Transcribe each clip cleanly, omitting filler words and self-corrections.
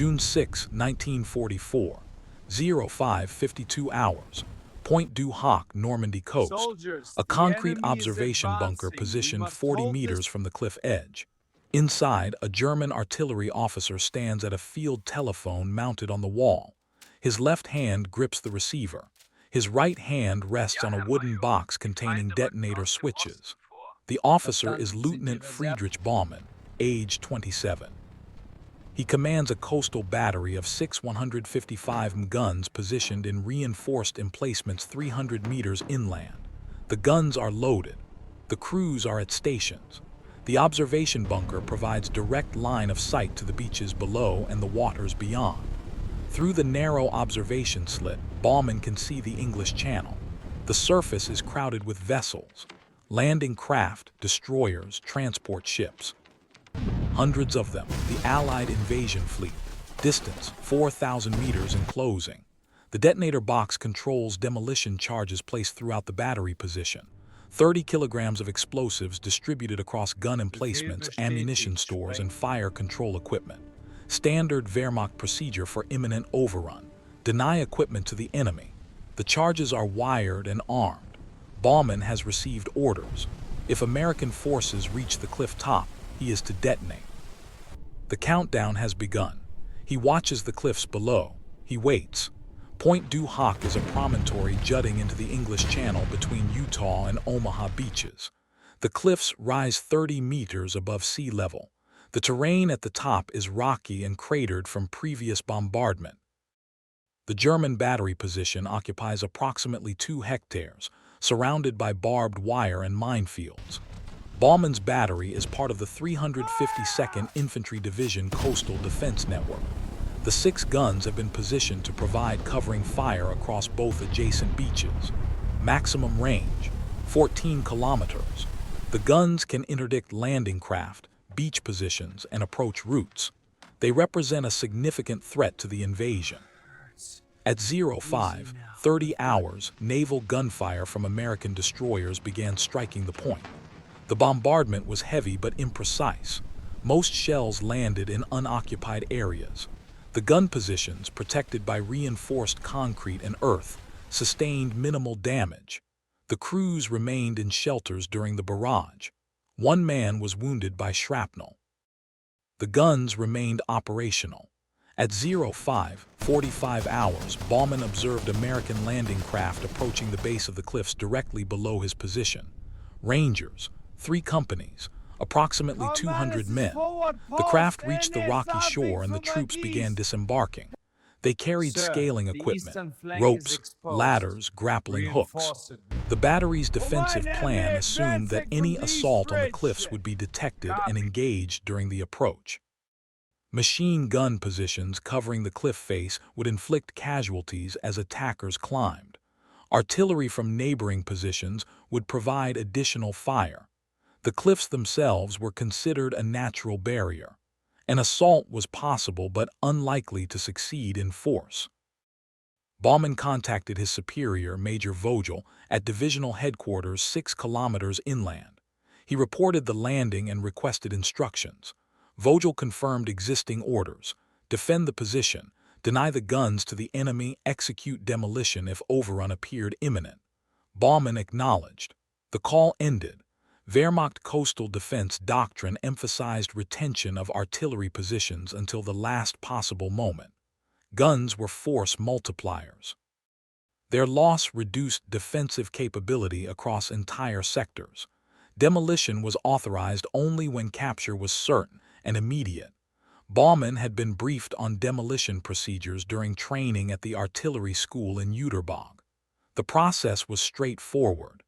June 6, 1944, 05:52 hours, Pointe du Hoc, Normandy coast, Soldiers, a the concrete enemy is observation bunker advancing. positioned You must 40 hold meters this. from the cliff edge. Inside, a German artillery officer stands at a field telephone mounted on the wall. His left hand grips the receiver. His right hand rests on a wooden box containing detonator switches. The officer is Leutnant Friedrich Baumann, age 27. He commands a coastal battery of 6 155 guns positioned in reinforced emplacements 300 meters inland. The guns are loaded. The crews are at stations. The observation bunker provides direct line of sight to the beaches below and the waters beyond. Through the narrow observation slit, Baumann can see the English Channel. The surface is crowded with vessels, landing craft, destroyers, transport ships. Hundreds of them, the Allied invasion fleet. Distance, 4,000 meters in closing. The detonator box controls demolition charges placed throughout the battery position. 30 kilograms of explosives distributed across gun emplacements, ammunition stores, and fire control equipment. Standard Wehrmacht procedure for imminent overrun. Deny equipment to the enemy. The charges are wired and armed. Baumann has received orders. If American forces reach the cliff top, he is to detonate. The countdown has begun. He watches the cliffs below. He waits. Pointe du Hoc is a promontory jutting into the English Channel between Utah and Omaha beaches. The cliffs rise 30 meters above sea level. The terrain at the top is rocky and cratered from previous bombardment. The German battery position occupies approximately 2 hectares, surrounded by barbed wire and minefields. Baumann's battery is part of the 352nd Infantry Division Coastal Defense Network. The 6 guns have been positioned to provide covering fire across both adjacent beaches. Maximum range, 14 kilometers. The guns can interdict landing craft, beach positions, and approach routes. They represent a significant threat to the invasion. At 05:30 hours, naval gunfire from American destroyers began striking the point. The bombardment was heavy but imprecise. Most shells landed in unoccupied areas. The gun positions, protected by reinforced concrete and earth, sustained minimal damage. The crews remained in shelters during the barrage. 1 man was wounded by shrapnel. The guns remained operational. At 05:45 hours, Baumann observed American landing craft approaching the base of the cliffs directly below his position. Rangers, 3 companies, approximately 200 men. The craft reached the rocky shore and the troops began disembarking. They carried scaling equipment, ropes, ladders, grappling hooks. The battery's defensive plan assumed that any assault on the cliffs would be detected and engaged during the approach. Machine gun positions covering the cliff face would inflict casualties as attackers climbed. Artillery from neighboring positions would provide additional fire. The cliffs themselves were considered a natural barrier. An assault was possible but unlikely to succeed in force. Baumann contacted his superior, Major Vogel, at divisional headquarters 6 kilometers inland. He reported the landing and requested instructions. Vogel confirmed existing orders: defend the position, deny the guns to the enemy, execute demolition if overrun appeared imminent. Baumann acknowledged. The call ended. Wehrmacht coastal defense doctrine emphasized retention of artillery positions until the last possible moment. Guns were force multipliers. Their loss reduced defensive capability across entire sectors. Demolition was authorized only when capture was certain and immediate. Baumann had been briefed on demolition procedures during training at the artillery school in Utah. The process was straightforward.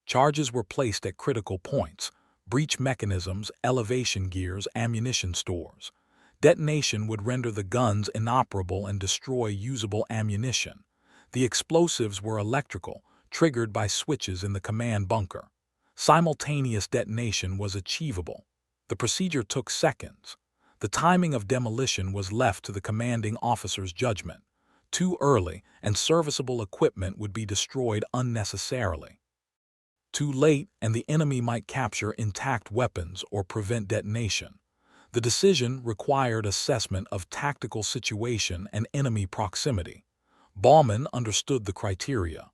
Charges were placed at critical points: breach mechanisms, elevation gears, ammunition stores. Detonation would render the guns inoperable and destroy usable ammunition. The explosives were electrical, triggered by switches in the command bunker. Simultaneous detonation was achievable. The procedure took seconds. The timing of demolition was left to the commanding officer's judgment. Too early, and serviceable equipment would be destroyed unnecessarily. Too late, and the enemy might capture intact weapons or prevent detonation. The decision required assessment of tactical situation and enemy proximity. Baumann understood the criteria.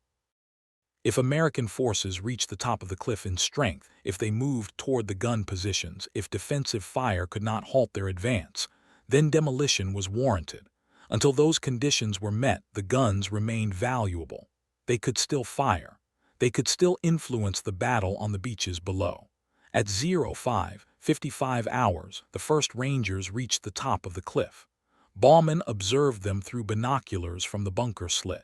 If American forces reached the top of the cliff in strength, if they moved toward the gun positions, if defensive fire could not halt their advance, then demolition was warranted. Until those conditions were met, the guns remained valuable. They could still fire. They could still influence the battle on the beaches below. At 05:55 hours, the first Rangers reached the top of the cliff. Baumann observed them through binoculars from the bunker slit.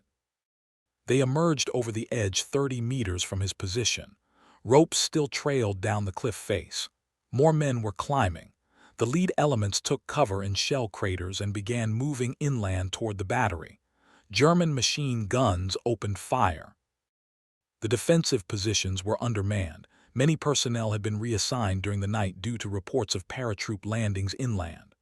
They emerged over the edge 30 meters from his position. Ropes still trailed down the cliff face. More men were climbing. The lead elements took cover in shell craters and began moving inland toward the battery. German machine guns opened fire. The defensive positions were undermanned. Many personnel had been reassigned during the night due to reports of paratroop landings inland.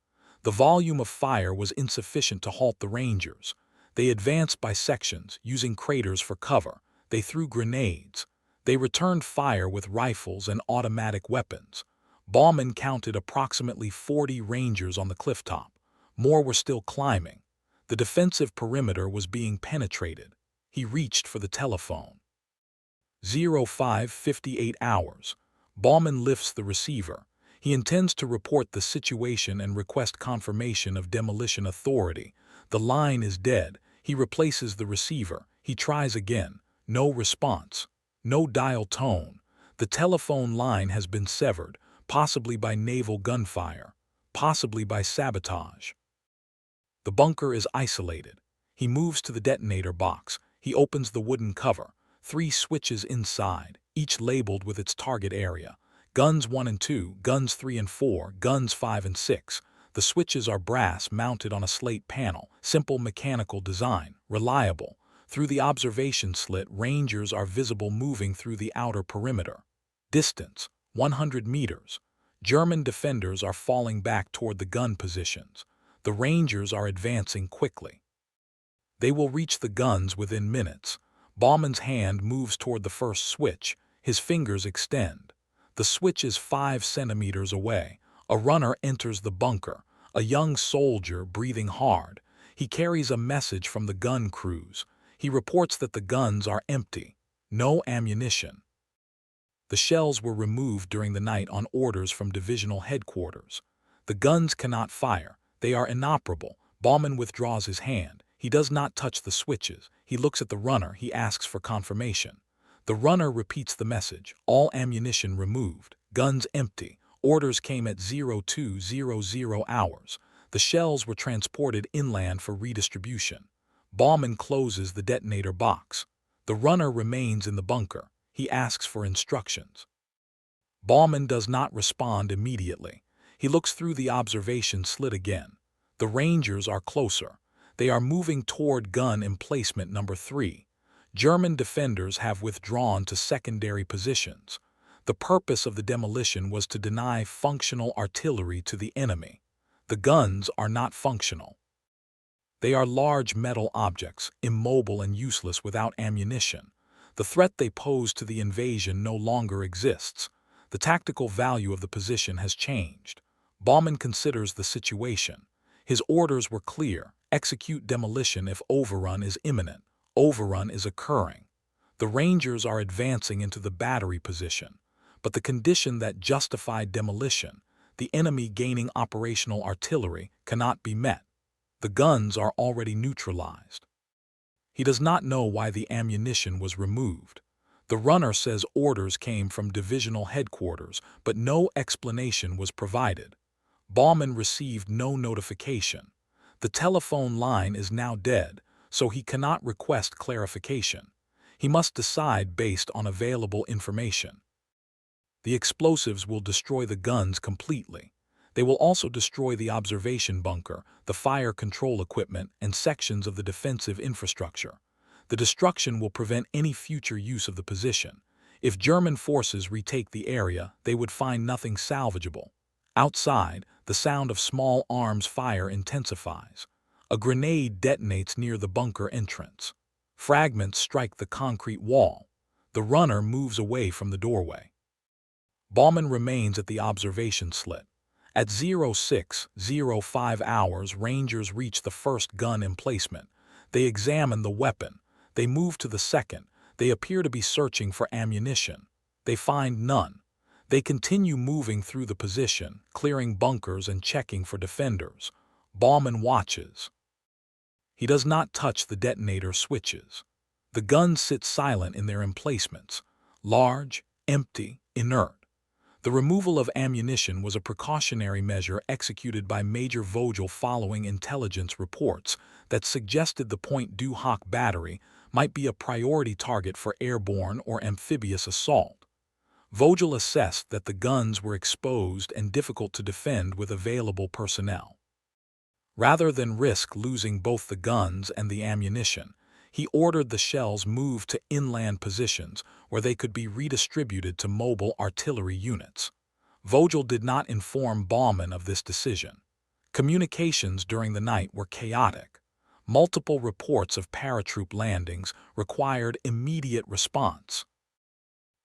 The volume of fire was insufficient to halt the Rangers. They advanced by sections, using craters for cover. They threw grenades. They returned fire with rifles and automatic weapons. Baumann counted approximately 40 Rangers on the clifftop. More were still climbing. The defensive perimeter was being penetrated. He reached for the telephone. 05:58 hours. Baumann lifts the receiver. He intends to report the situation and request confirmation of demolition authority. The line is dead. He replaces the receiver. He tries again. No response. No dial tone. The telephone line has been severed, possibly by naval gunfire, possibly by sabotage. The bunker is isolated. He moves to the detonator box. He opens the wooden cover. 3 switches inside, each labeled with its target area. Guns 1 and 2, guns 3 and 4, guns 5 and 6. The switches are brass mounted on a slate panel, simple mechanical design, reliable. Through the observation slit, Rangers are visible moving through the outer perimeter. Distance, 100 meters. German defenders are falling back toward the gun positions. The Rangers are advancing quickly. They will reach the guns within minutes. Baumann's hand moves toward the first switch. His fingers extend. The switch is 5 centimeters away. A runner enters the bunker, a young soldier breathing hard. He carries a message from the gun crews. He reports that the guns are empty. No ammunition. The shells were removed during the night on orders from divisional headquarters. The guns cannot fire. They are inoperable. Baumann withdraws his hand. He does not touch the switches. He looks at the runner. He asks for confirmation. The runner repeats the message. All ammunition removed. Guns empty. Orders came at 02:00 hours. The shells were transported inland for redistribution. Baumann closes the detonator box. The runner remains in the bunker. He asks for instructions. Baumann does not respond immediately. He looks through the observation slit again. The Rangers are closer. They are moving toward gun emplacement number 3. German defenders have withdrawn to secondary positions. The purpose of the demolition was to deny functional artillery to the enemy. The guns are not functional. They are large metal objects, immobile and useless without ammunition. The threat they pose to the invasion no longer exists. The tactical value of the position has changed. Baumann considers the situation. His orders were clear. Execute demolition if overrun is imminent. Overrun is occurring. The Rangers are advancing into the battery position. But the condition that justified demolition, the enemy gaining operational artillery, cannot be met. The guns are already neutralized. He does not know why the ammunition was removed. The runner says orders came from divisional headquarters, but no explanation was provided. Baumann received no notification. The telephone line is now dead, so he cannot request clarification. He must decide based on available information. The explosives will destroy the guns completely. They will also destroy the observation bunker, the fire control equipment, and sections of the defensive infrastructure. The destruction will prevent any future use of the position. If German forces retake the area, they would find nothing salvageable. Outside, the sound of small arms fire intensifies. A grenade detonates near the bunker entrance. Fragments strike the concrete wall. The runner moves away from the doorway. Baumann remains at the observation slit. At 06:05 hours, Rangers reach the first gun emplacement. They examine the weapon. They move to the second. They appear to be searching for ammunition. They find none. They continue moving through the position, clearing bunkers and checking for defenders. Baumann watches. He does not touch the detonator switches. The guns sit silent in their emplacements, large, empty, inert. The removal of ammunition was a precautionary measure executed by Major Vogel following intelligence reports that suggested the Pointe du Hoc battery might be a priority target for airborne or amphibious assault. Vogel assessed that the guns were exposed and difficult to defend with available personnel. Rather than risk losing both the guns and the ammunition, he ordered the shells moved to inland positions where they could be redistributed to mobile artillery units. Vogel did not inform Baumann of this decision. Communications during the night were chaotic. Multiple reports of paratroop landings required immediate response.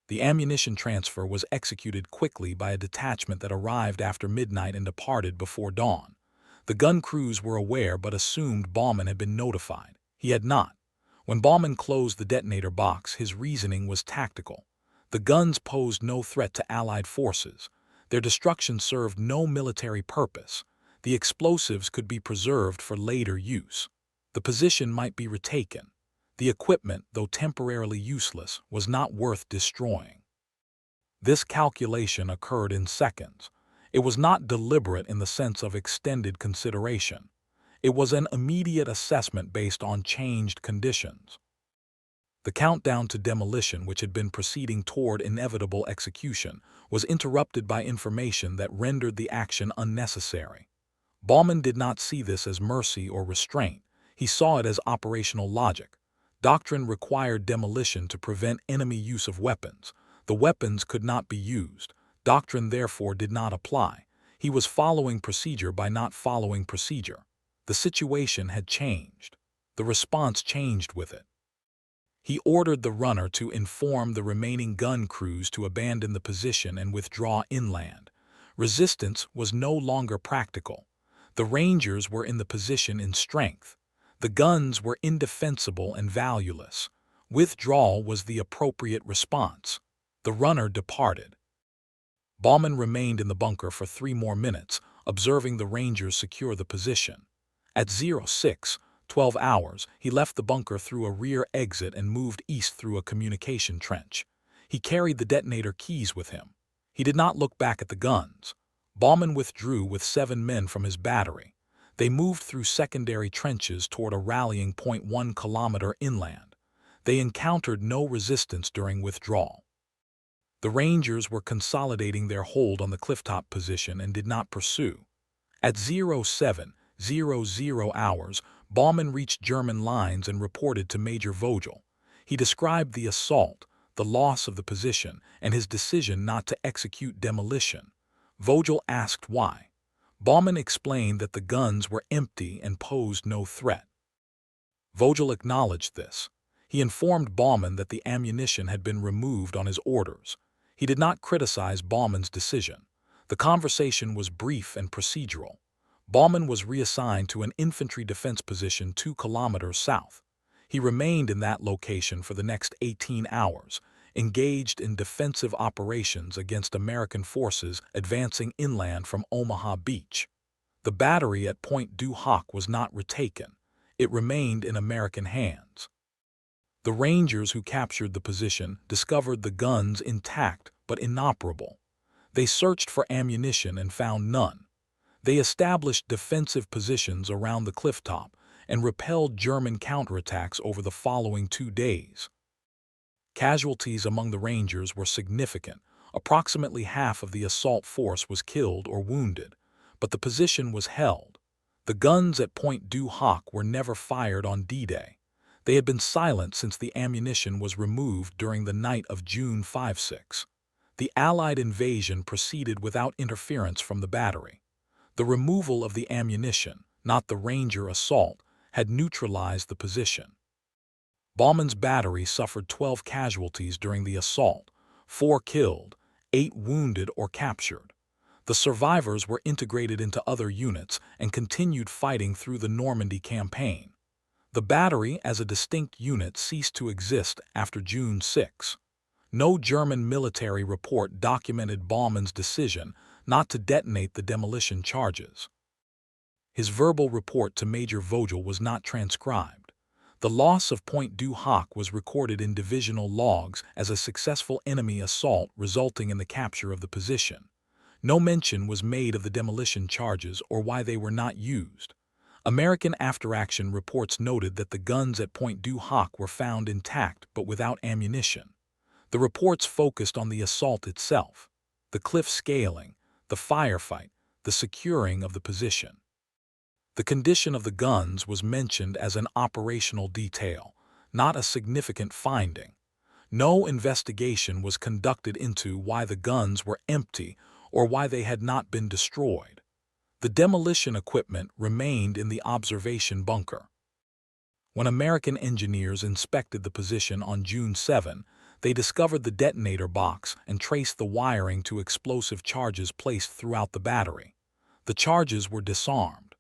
The ammunition transfer was executed quickly by a detachment that arrived after midnight and departed before dawn. The gun crews were aware but assumed Baumann had been notified. He had not. When Baumann closed the detonator box, his reasoning was tactical. The guns posed no threat to Allied forces. Their destruction served no military purpose. The explosives could be preserved for later use. The position might be retaken. The equipment, though temporarily useless, was not worth destroying. This calculation occurred in seconds. It was not deliberate in the sense of extended consideration. It was an immediate assessment based on changed conditions. The countdown to demolition, which had been proceeding toward inevitable execution, was interrupted by information that rendered the action unnecessary. Baumann did not see this as mercy or restraint. He saw it as operational logic. Doctrine required demolition to prevent enemy use of weapons. The weapons could not be used. Doctrine therefore did not apply. He was following procedure by not following procedure. The situation had changed. The response changed with it. He ordered the runner to inform the remaining gun crews to abandon the position and withdraw inland. Resistance was no longer practical. The Rangers were in the position in strength. The guns were indefensible and valueless. Withdrawal was the appropriate response. The runner departed. Baumann remained in the bunker for 3 more minutes, observing the Rangers secure the position. At 06:12 hours, he left the bunker through a rear exit and moved east through a communication trench. He carried the detonator keys with him. He did not look back at the guns. Baumann withdrew with 7 men from his battery. They moved through secondary trenches toward a rallying point 1 kilometer inland. They encountered no resistance during withdrawal. The Rangers were consolidating their hold on the clifftop position and did not pursue. At 07:00 hours, Baumann reached German lines and reported to Major Vogel. He described the assault, the loss of the position, and his decision not to execute demolition. Vogel asked why. Baumann explained that the guns were empty and posed no threat. Vogel acknowledged this. He informed Baumann that the ammunition had been removed on his orders. He did not criticize Baumann's decision. The conversation was brief and procedural. Baumann was reassigned to an infantry defense position 2 kilometers south. He remained in that location for the next 18 hours, engaged in defensive operations against American forces advancing inland from Omaha Beach. The battery at Pointe du Hoc was not retaken. It remained in American hands. The Rangers who captured the position discovered the guns intact but inoperable. They searched for ammunition and found none. They established defensive positions around the clifftop and repelled German counterattacks over the following 2 days. Casualties among the Rangers were significant. Approximately half of the assault force was killed or wounded, but the position was held. The guns at Pointe du Hoc were never fired on D-Day. They had been silent since the ammunition was removed during the night of June 5-6. The Allied invasion proceeded without interference from the battery. The removal of the ammunition, not the Ranger assault, had neutralized the position. Baumann's battery suffered 12 casualties during the assault, 4 killed, 8 wounded or captured. The survivors were integrated into other units and continued fighting through the Normandy campaign. The battery as a distinct unit ceased to exist after June 6. No German military report documented Baumann's decision not to detonate the demolition charges. His verbal report to Major Vogel was not transcribed. The loss of Pointe du Hoc was recorded in divisional logs as a successful enemy assault resulting in the capture of the position. No mention was made of the demolition charges or why they were not used. American after-action reports noted that the guns at Pointe du Hoc were found intact but without ammunition. The reports focused on the assault itself, the cliff scaling, the firefight, the securing of the position. The condition of the guns was mentioned as an operational detail, not a significant finding. No investigation was conducted into why the guns were empty or why they had not been destroyed. The demolition equipment remained in the observation bunker. When American engineers inspected the position on June 7, they discovered the detonator box and traced the wiring to explosive charges placed throughout the battery. The charges were disarmed.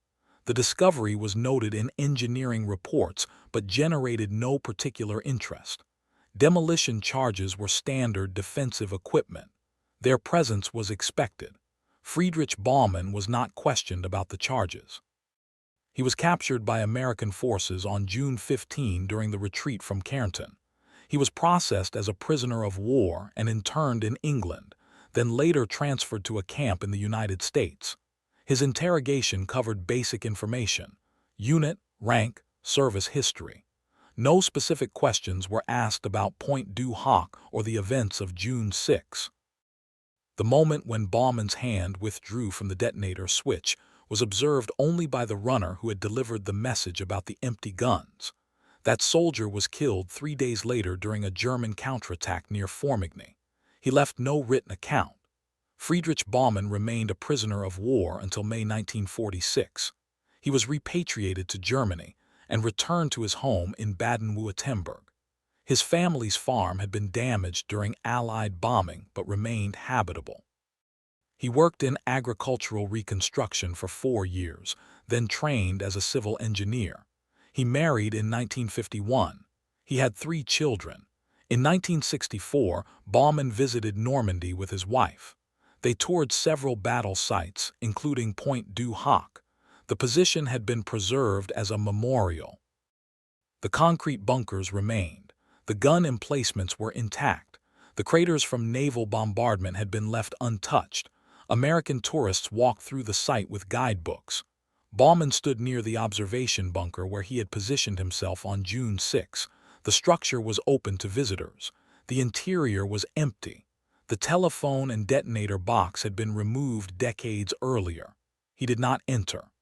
The discovery was noted in engineering reports but generated no particular interest. Demolition charges were standard defensive equipment. Their presence was expected. Friedrich Baumann was not questioned about the charges. He was captured by American forces on June 15 during the retreat from Carenton. He was processed as a prisoner of war and interned in England, then later transferred to a camp in the United States. His interrogation covered basic information: unit, rank, service history. No specific questions were asked about Pointe du Hoc or the events of June 6. The moment when Baumann's hand withdrew from the detonator switch was observed only by the runner who had delivered the message about the empty guns. That soldier was killed 3 days later during a German counterattack near Formigny. He left no written account. Friedrich Baumann remained a prisoner of war until May 1946. He was repatriated to Germany and returned to his home in Baden-Württemberg. His family's farm had been damaged during Allied bombing but remained habitable. He worked in agricultural reconstruction for 4 years, then trained as a civil engineer. He married in 1951. He had 3 children. In 1964, Baumann visited Normandy with his wife. They toured several battle sites, including Pointe du Hoc. The position had been preserved as a memorial. The concrete bunkers remained. The gun emplacements were intact. The craters from naval bombardment had been left untouched. American tourists walked through the site with guidebooks. Baumann stood near the observation bunker where he had positioned himself on June 6. The structure was open to visitors. The interior was empty. The telephone and detonator box had been removed decades earlier. He did not enter.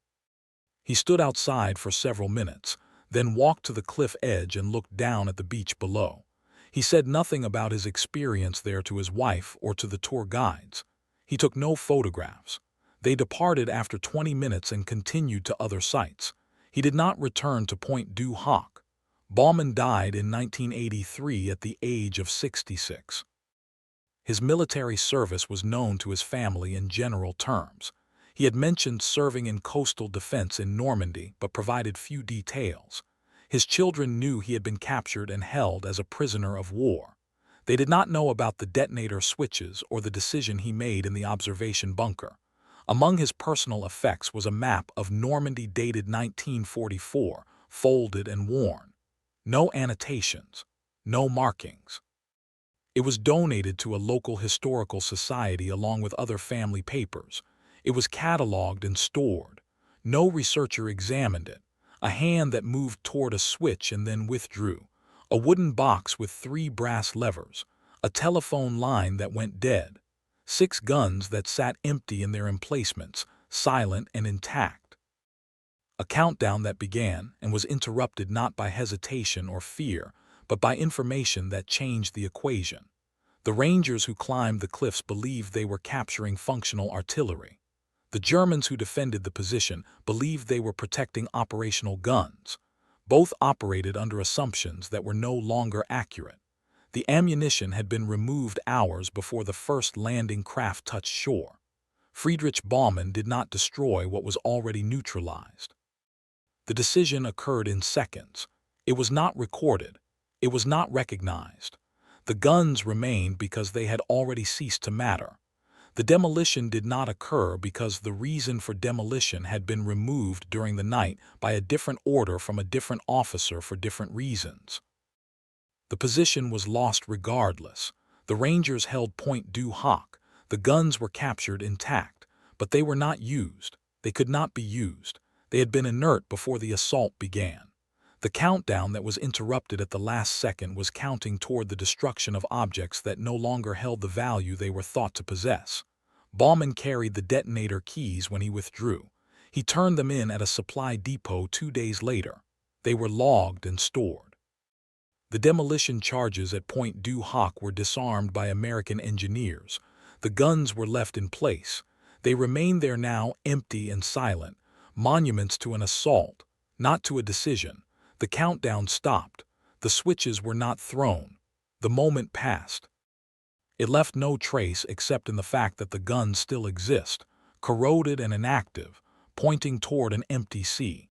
He stood outside for several minutes, then walked to the cliff edge and looked down at the beach below. He said nothing about his experience there to his wife or to the tour guides. He took no photographs. They departed after 20 minutes and continued to other sites. He did not return to Pointe du Hoc. Baumann died in 1983 at the age of 66. His military service was known to his family in general terms. He had mentioned serving in coastal defense in Normandy but provided few details. His children knew he had been captured and held as a prisoner of war. They did not know about the detonator switches or the decision he made in the observation bunker. Among his personal effects was a map of Normandy dated 1944, folded and worn. No annotations, no markings. It was donated to a local historical society along with other family papers. It was cataloged and stored. No researcher examined it. A hand that moved toward a switch and then withdrew. A wooden box with 3 brass levers. A telephone line that went dead. 6 guns that sat empty in their emplacements, silent and intact. A countdown that began and was interrupted not by hesitation or fear, but by information that changed the equation. The Rangers who climbed the cliffs believed they were capturing functional artillery. The Germans who defended the position believed they were protecting operational guns. Both operated under assumptions that were no longer accurate. The ammunition had been removed hours before the first landing craft touched shore. Friedrich Baumann did not destroy what was already neutralized. The decision occurred in seconds. It was not recorded. It was not recognized. The guns remained because they had already ceased to matter. The demolition did not occur because the reason for demolition had been removed during the night by a different order from a different officer for different reasons. The position was lost regardless. The Rangers held Pointe du Hoc. The guns were captured intact, but they were not used. They could not be used. They had been inert before the assault began. The countdown that was interrupted at the last second was counting toward the destruction of objects that no longer held the value they were thought to possess. Baumann carried the detonator keys when he withdrew. He turned them in at a supply depot 2 days later. They were logged and stored. The demolition charges at Pointe du Hoc were disarmed by American engineers. The guns were left in place. They remain there now, empty and silent, monuments to an assault, not to a decision. The countdown stopped. The switches were not thrown. The moment passed. It left no trace except in the fact that the guns still exist, corroded and inactive, pointing toward an empty sea.